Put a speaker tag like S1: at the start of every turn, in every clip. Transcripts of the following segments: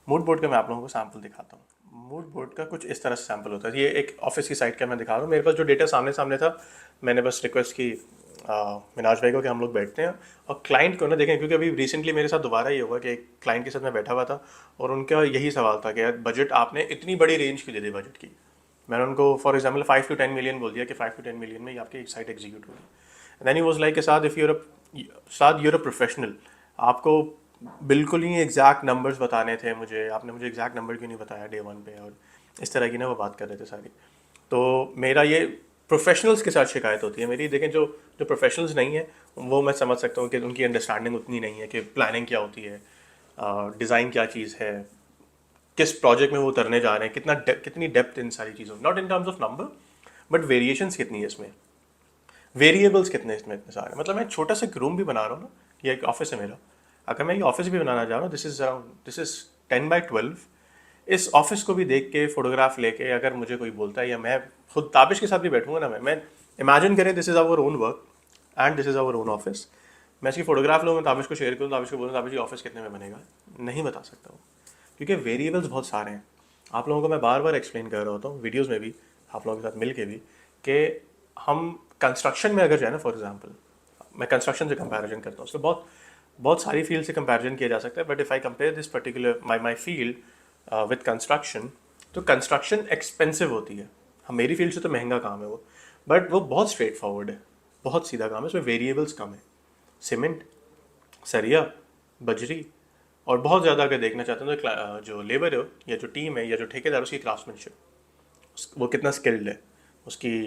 S1: Mood board का मैं आप लोगों को सैम्पल दिखाता हूँ। मूड बोर्ड का कुछ इस तरह से सैम्पल होता है। ये एक ऑफिस की साइट का मैं दिखा रहा हूँ। मेरे पास जो डेटा सामने सामने था, मैंने बस रिक्वेस्ट की मिनाज भाई को कि हम लोग बैठते हैं और क्लाइंट को ना देखें, क्योंकि अभी रिसेंटली मेरे साथ दोबारा ये हुआ कि एक क्लाइंट के साथ मैं बैठा हुआ था और उनका यही सवाल था कि यार बजट आपने इतनी बड़ी रेंज क्यों दे दी बजट की। मैंने उनको फॉर एग्जाम्पल 5 to 10 मिलियन बोल दिया कि 5 to 10 मिलियन में ही आपकी साइट एग्जीक्यूट होगी। देन ही वाज लाइक के साथ इफ़ यूर अ प्रोफेशनल, आपको बिल्कुल ही एग्जैक्ट नंबर्स बताने थे मुझे, आपने मुझे एग्जैक्ट नंबर क्यों नहीं बताया डे वन पे, और इस तरह की ना वो बात कर रहे थे सारी। तो मेरा ये प्रोफेशनल्स के साथ शिकायत होती है मेरी। देखें, जो जो प्रोफेशनल्स नहीं है वो मैं समझ सकता हूँ कि उनकी अंडरस्टैंडिंग उतनी नहीं है कि प्लानिंग क्या होती है, डिज़ाइन क्या चीज़ है, किस प्रोजेक्ट में वो उतरने जा रहे हैं, कितनी डेप्थ इन सारी चीज़ों, not in terms of number but variations कितनी है इसमें, वेरिएबल्स कितने इसमें इतने सारे। मतलब मैं छोटा सा एक रूम भी बना रहा हूँ ना, ये एक ऑफिस है मेरा, अगर मैं ये ऑफिस भी बनाना चाह रहा हूँ, दिस इज 10 by 12। इस ऑफिस को भी देख के फोटोग्राफ लेके अगर मुझे कोई बोलता है, या मैं खुद ताबिश के साथ भी बैठूंगा ना, मैं इमेजिन करें this is our own work and this is our own office, मैं इसकी फोटोग्राफ लूँ, मैं ताबिश को शेयर करूँ, ताबिश को बोलूँ ताबिश ये ऑफिस कितने में बनेगा, नहीं बता सकता हूँ, क्योंकि वेरिएबल्स बहुत सारे हैं। आप लोगों को मैं बार बार एक्सप्लेन कर रहा होता हूँ वीडियोज़ में भी, आप लोगों के साथ मिल के भी, कि हम कंस्ट्रक्शन में अगर जाए ना, फॉर एग्जांपल मैं कंस्ट्रक्शन से कंपैरिजन करता हूँ, उसमें बहुत बहुत सारी फील्ड से कंपैरिजन किया जा सकता है, but if I compare this particular my field with construction, तो कंस्ट्रक्शन एक्सपेंसिव होती है। हम मेरी फील्ड से तो महंगा काम है वो, बट वो बहुत स्ट्रेट फॉरवर्ड है, बहुत सीधा काम है, उसमें वेरिएबल्स कम है। सीमेंट, सरिया, बजरी, और बहुत ज़्यादा अगर देखना चाहते हैं तो जो लेबर है या जो टीम है या जो ठेकेदार, उसकी क्राफ्ट्समैनशिप, वो कितना स्किल्ड है, उसकी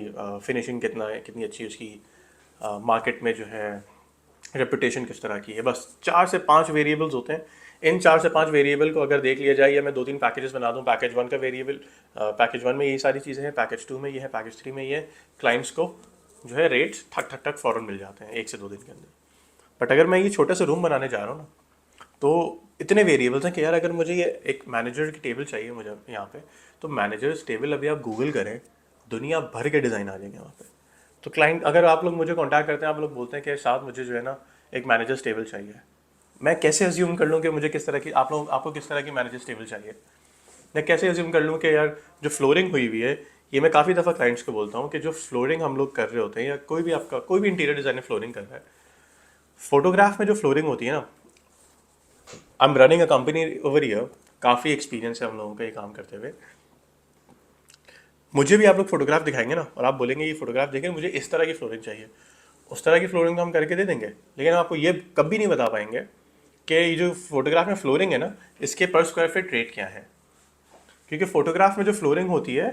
S1: फिनिशिंग कितना है, कितनी अच्छी उसकी मार्केट में जो है रेपुटेशन किस तरह की है। बस 4 से 5 वेरिएबल्स होते हैं। इन 4 से 5 वेरिएबल को अगर देख लिया जाए, या मैं 2-3 पैकेजेस बना दूं, पैकेज वन का वेरिएबल, पैकेज वन में यही सारी चीज़ें हैं, पैकेज टू में ये है, पैकेज थ्री में ये है, क्लाइंट्स को जो है रेट्स ठक ठक ठक फ़ौरन मिल जाते हैं 1 से 2 दिन के अंदर। बट अगर मैं ये छोटा सा रूम बनाने जा रहा हूँ ना, तो इतने वेरिएबल्स हैं कि यार अगर मुझे ये एक मैनेजर की टेबल चाहिए मुझे यहाँ पे, तो मैनेजर्स टेबल अभी आप गूगल करें, दुनिया भर के डिज़ाइन आ जाएंगे वहाँ पे। तो क्लाइंट, अगर आप लोग मुझे कांटेक्ट करते हैं, आप लोग बोलते हैं कि साथ मुझे जो है ना एक मैनेजर्स टेबल चाहिए, मैं कैसे अज्यूम कर लूँ कि मुझे किस तरह की, आपको किस तरह की मैनेजर्स टेबल चाहिए। मैं कैसे अज्यूम कर लूँ कि यार जो फ्लोरिंग हुई हुई है, ये मैं काफ़ी दफ़ा क्लाइंट्स को बोलता हूँ कि जो फ्लोरिंग हम लोग कर रहे होते हैं, या कोई भी आपका कोई भी इंटीरियर डिज़ाइनर फ्लोरिंग कर रहा है, फोटोग्राफ में जो फ्लोरिंग होती है ना, I am running a company over year, काफ़ी एक्सपीरियंस है हम लोगों का ये काम करते हुए। मुझे भी आप लोग फोटोग्राफ दिखाएंगे ना और आप बोलेंगे ये फोटोग्राफ देखें मुझे इस तरह की फ्लोरिंग चाहिए, उस तरह की फ्लोरिंग तो हम करके दे देंगे, लेकिन हम आपको ये कभी नहीं बता पाएंगे कि ये जो फोटोग्राफ में फ्लोरिंग है ना, इसके पर स्क्वायर फीट रेट क्या है। क्योंकि फोटोग्राफ में जो फ्लोरिंग होती है,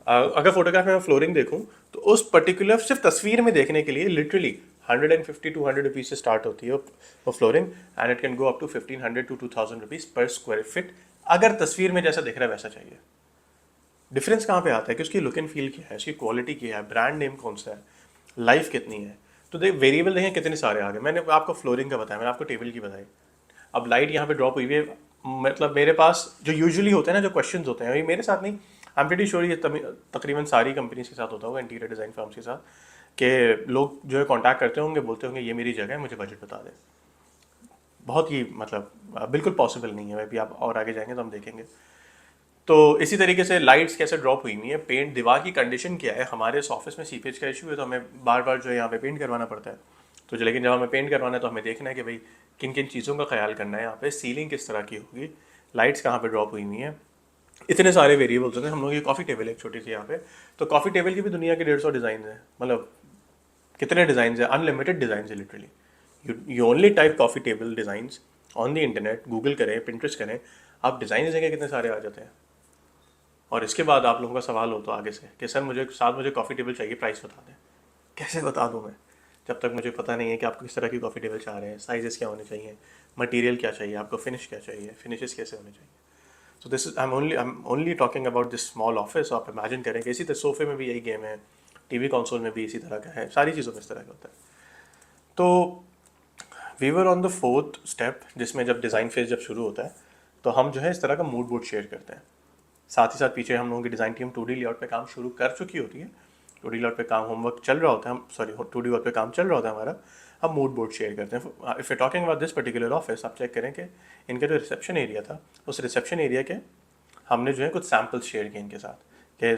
S1: अगर फोटोग्राफ में मैं फ्लोरिंग देखूं, तो उस पर्टिकुलर सिर्फ तस्वीर में देखने के लिए लिटरली 150 to 100 रुपीज़ से स्टार्ट होती है वो flooring, and it can go up to 1500 to 2000 rupees per square feet, अगर तस्वीर में जैसा दिख रहा है वैसा चाहिए। डिफरेंस कहाँ पे आता है कि उसकी लुक एंड फील क्या है, उसकी क्वालिटी क्या है, ब्रांड नेम कौन सा है, लाइफ कितनी है। तो देख वेरिएबल देखें कितने सारे आ गए। मैंने आपको फ्लोरिंग का बताया, मैंने आपको टेबल की बताई, अब लाइट यहाँ पे ड्रॉप हुई हुई है। मतलब मेरे पास जो यूजुअली होते हैं ना, जो क्वेश्चंस होते हैं, अभी मेरे साथ नहीं, आई एम प्रीटी श्योर ये तकरीबन सारी कंपनीज के साथ होता होगा, इंटीरियर डिज़ाइन फर्म्स के साथ, कि लोग जो है कांटेक्ट करते होंगे, बोलते होंगे ये मेरी जगह है, मुझे बजट बता दें। बहुत ही मतलब बिल्कुल पॉसिबल नहीं है। मैं भी, आप और आगे जाएंगे तो हम देखेंगे। तो इसी तरीके से लाइट्स कैसे ड्रॉप हुई हुई है, पेंट, दीवार की कंडीशन क्या है। हमारे इस ऑफिस में सीपेज का इशू है, तो हमें बार बार जो है यहाँ पे पेंट करवाना पड़ता है। तो लेकिन जब हमें पेंट करवाना है तो हमें देखना है कि भाई किन किन चीज़ों का ख्याल करना है, यहाँ पे सीलिंग किस तरह की होगी, लाइट्स कहाँ पे ड्रॉप हुई हुई हैं। इतने सारे वेरिएबल्स होते हैं। हम लोग ये कॉफ़ी टेबल है एक छोटी सी यहाँ पे, तो कॉफ़ी टेबल की भी दुनिया के 150 डिज़ाइन है। मतलब कितने डिज़ाइन है, अनलिमिटेड डिज़ाइन है literally. You only type coffee table designs on the internet, Google करें, पिंटरेस्ट करें, आप डिज़ाइन देखें कितने सारे आ जाते हैं। और इसके बाद आप लोगों का सवाल हो तो आगे से कि सर मुझे कॉफ़ी टेबल चाहिए, प्राइस बता दें। कैसे बता दूँ मैं, जब तक मुझे पता नहीं है कि आपको किस तरह की कॉफ़ी टेबल चाह रहे हैं, साइजेस क्या होने चाहिए, मटेरियल क्या चाहिए आपको, फिनिश क्या चाहिए, फिनिशेस कैसे होने चाहिए। So this is I am only talking about this small office. आप इमेजिन करें कि इसी तरह सोफे में भी यही गेम है, टीवी कंसोल में भी इसी तरह का है, सारी चीज़ों में इस तरह का होता है। तो we were on the fourth step, जिसमें जब डिज़ाइन फेज जब शुरू होता है, तो हम जो है इस तरह का मूड बोर्ड शेयर करते हैं। साथ ही साथ पीछे हम लोगों की डिज़ाइन टीम 2D लेआउट पे काम शुरू कर चुकी होती है, 2D लेआउट पे काम होमवर्क चल रहा होता है, हम सॉरी 2D वर्क पे काम चल रहा होता है हमारा, हम मूड बोर्ड शेयर करते हैं। If you talking about this particular office, आप चेक करें कि इनका जो रिसेप्शन एरिया था, उस रिसेप्शन एरिया के हमने जो है कुछ सैम्पल्स शेयर किए इनके साथ कि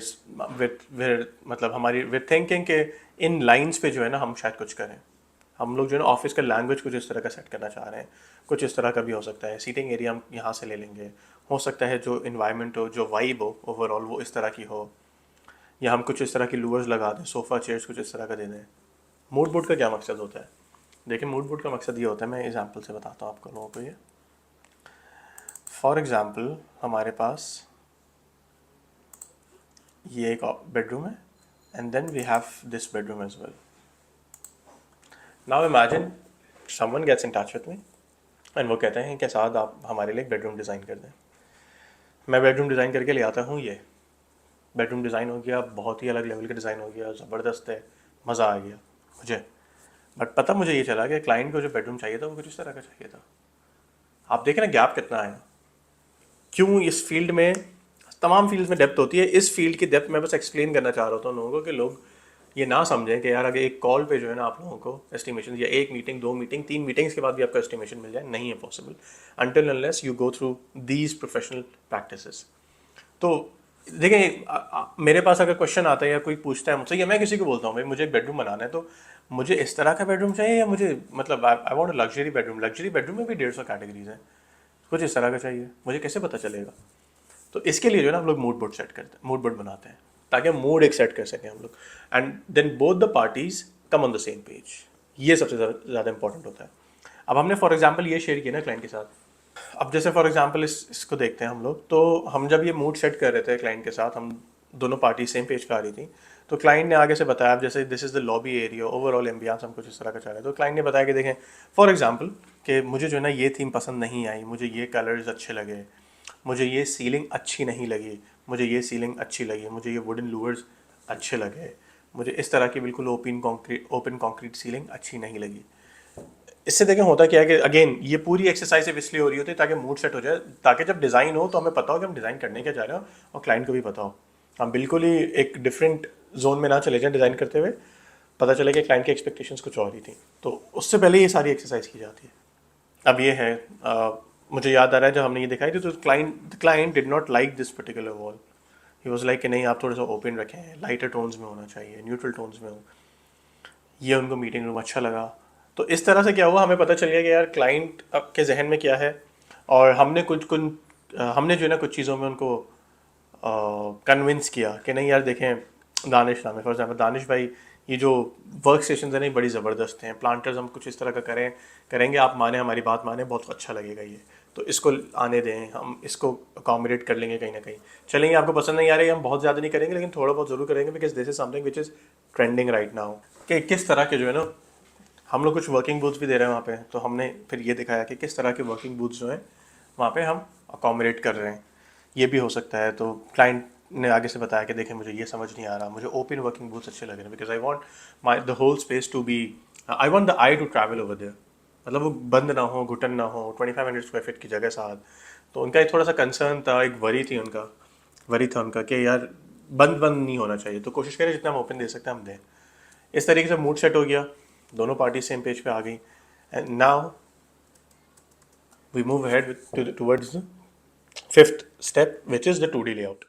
S1: विद मतलब हमारी विद थिंकिंग के इन लाइंस पे जो है ना हम शायद कुछ करें। हम लोग जो है ना ऑफिस का लैंग्वेज कुछ इस तरह का सेट करना चाह रहे हैं, कुछ इस तरह का भी हो सकता है। सीटिंग एरिया हम यहाँ से ले लेंगे, हो सकता है जो इन्वायरमेंट हो, जो वाइब हो ओवरऑल वो इस तरह की हो, या हम कुछ इस तरह की लूवर्स लगा दें, सोफ़ा चेयर्स कुछ इस तरह का दे दें। मूड बोर्ड का क्या मकसद होता है? देखिए मूड बोर्ड का मकसद ये होता है, मैं एग्जांपल से बताता हूँ आपको लोगों को। ये फॉर एग्जांपल हमारे पास ये एक बेडरूम है and then we have this bedroom as well. Now imagine someone gets in touch with me and वो कहते हैं कि साद आप हमारे लिए एक बेडरूम डिज़ाइन कर दें। मैं बेडरूम डिज़ाइन करके ले आता हूँ, ये बेडरूम डिज़ाइन हो गया, बहुत ही अलग लेवल का डिज़ाइन हो गया, ज़बरदस्त है, मज़ा आ गया मुझे। बट पता मुझे ये चला कि क्लाइंट को जो बेडरूम चाहिए था वो कुछ इस तरह का चाहिए था। आप देखें ना गैप कितना आया। क्यों इस फील्ड में, तमाम फील्ड्स में डेप्थ होती है, इस फील्ड की डेप्थ मैं बस एक्सप्लेन करना चाह रहा था लोगों को कि लोग ये ना समझें कि यार अगर एक कॉल पे जो है ना आप लोगों को एस्टिमेशन, या एक मीटिंग, 2 मीटिंग, 3 मीटिंग्स के बाद भी आपका एस्टिमेशन मिल जाए, नहीं है possible until unless you go through these professional practices. तो देखें मेरे पास अगर क्वेश्चन आता है या कोई पूछता है मुझसे, या मैं किसी को बोलता हूँ भाई मुझे एक बेडरूम बनाना है, तो मुझे इस तरह का बेडरूम चाहिए या मुझे मतलब I want luxury bedroom. Luxury bedroom में भी 150 कैटेगरीज हैं, कुछ इस तरह का चाहिए, मुझे कैसे पता चलेगा? तो इसके लिए जो है ना हम लोग मूड बोर्ड सेट करते हैं, मूड बोर्ड बनाते हैं ताकि हम मूड एक सेट कर सकें हम लोग, and then both the parties come on the same page. ये सबसे ज़्यादा इंपॉर्टेंट होता है। अब हमने फॉर एग्जांपल ये शेयर किया ना क्लाइंट के साथ, अब जैसे फॉर एग्जांपल इसको देखते हैं हम लोग, तो हम जब ये मूड सेट कर रहे थे क्लाइंट के साथ, हम दोनों पार्टी सेम पेज पे आ रही थी, तो क्लाइंट ने आगे से बताया, अब जैसे this is the lobby area, overall ambience हम कुछ इस तरह का चाह रहे हैं, तो क्लाइंट ने बताया कि देखें फॉर एग्जांपल कि मुझे जो है ना ये थीम पसंद नहीं आई, मुझे ये कलर्स अच्छे लगे, मुझे ये सीलिंग अच्छी नहीं लगी, मुझे ये सीलिंग अच्छी लगी, मुझे ये वुडन लूवर्स अच्छे लगे, मुझे इस तरह की बिल्कुल ओपन कंक्रीट सीलिंग अच्छी नहीं लगी। इससे देखें होता क्या है कि अगेन ये पूरी एक्सरसाइज इसलिए हो रही होती है ताकि मूड सेट हो जाए, ताकि जब डिज़ाइन हो तो हमें पता हो कि हम डिज़ाइन करने क्या जा रहे हो और क्लाइंट को भी पता हो, हम बिल्कुल ही एक डिफरेंट जोन में ना चले जाएं डिज़ाइन करते हुए, पता चले कि क्लाइंट की एक्सपेक्टेशंस कुछ और ही थी। तो उससे पहले ये सारी एक्सरसाइज की जाती है। अब ये है मुझे याद आ रहा है जब हमने ये दिखाई थी तो client did not like this particular wall. He was like कि नहीं आप थोड़ा सा ओपन रखें, लाइटर टोन्स में होना चाहिए, न्यूट्रल टोन्स में हो। ये उनको मीटिंग रूम अच्छा लगा। तो इस तरह से क्या हुआ, हमें पता चल गया कि यार क्लाइंट के जहन में क्या है, और हमने हमने जो है ना कुछ चीज़ों में उनको कन्विंस किया कि नहीं यार देखें, दानिश नाम है फॉर एग्जाम्पल, दानिश भाई ये जो वर्क स्टेशन है ना बड़ी ज़बरदस्त हैं, प्लांटर्स हम कुछ इस तरह का करेंगे, आप माने हमारी बात माने, बहुत अच्छा लगेगा ये, तो इसको आने दें, हम इसको अकोमोडेट कर लेंगे कहीं ना कहीं। चलेंगे, आपको पसंद नहीं आ रही, हम बहुत ज़्यादा नहीं करेंगे लेकिन थोड़ा बहुत ज़रूर करेंगे, because this is something which is trending right now. कि किस तरह के जो है ना, हम लोग कुछ वर्किंग बूथ्स भी दे रहे हैं वहाँ पे, तो हमने फिर ये दिखाया कि किस तरह के वर्किंग बूथ्स जो हैं वहाँ पे हम अकोमोडेट कर रहे हैं। ये भी हो सकता है। तो क्लाइंट ने आगे से बताया कि देखें मुझे ये समझ नहीं आ रहा, मुझे ओपन वर्किंग बूथ्स अच्छे लग रहे हैं, because I want my the whole space to be, I want the eye to travel over there, मतलब वो बंद ना हो, घुटन ना हो, 2500 स्क्वायर फीट की जगह साथ। तो उनका एक थोड़ा सा कंसर्न था, एक वरी था उनका कि यार बंद बंद नहीं होना चाहिए, तो कोशिश करें जितना हम ओपन दे सकते हैं हम दें। इस तरीके से मूड सेट हो गया, दोनों पार्टी सेम पेज पे आ गई, and now we move ahead towards the fifth step which is the 2D layout.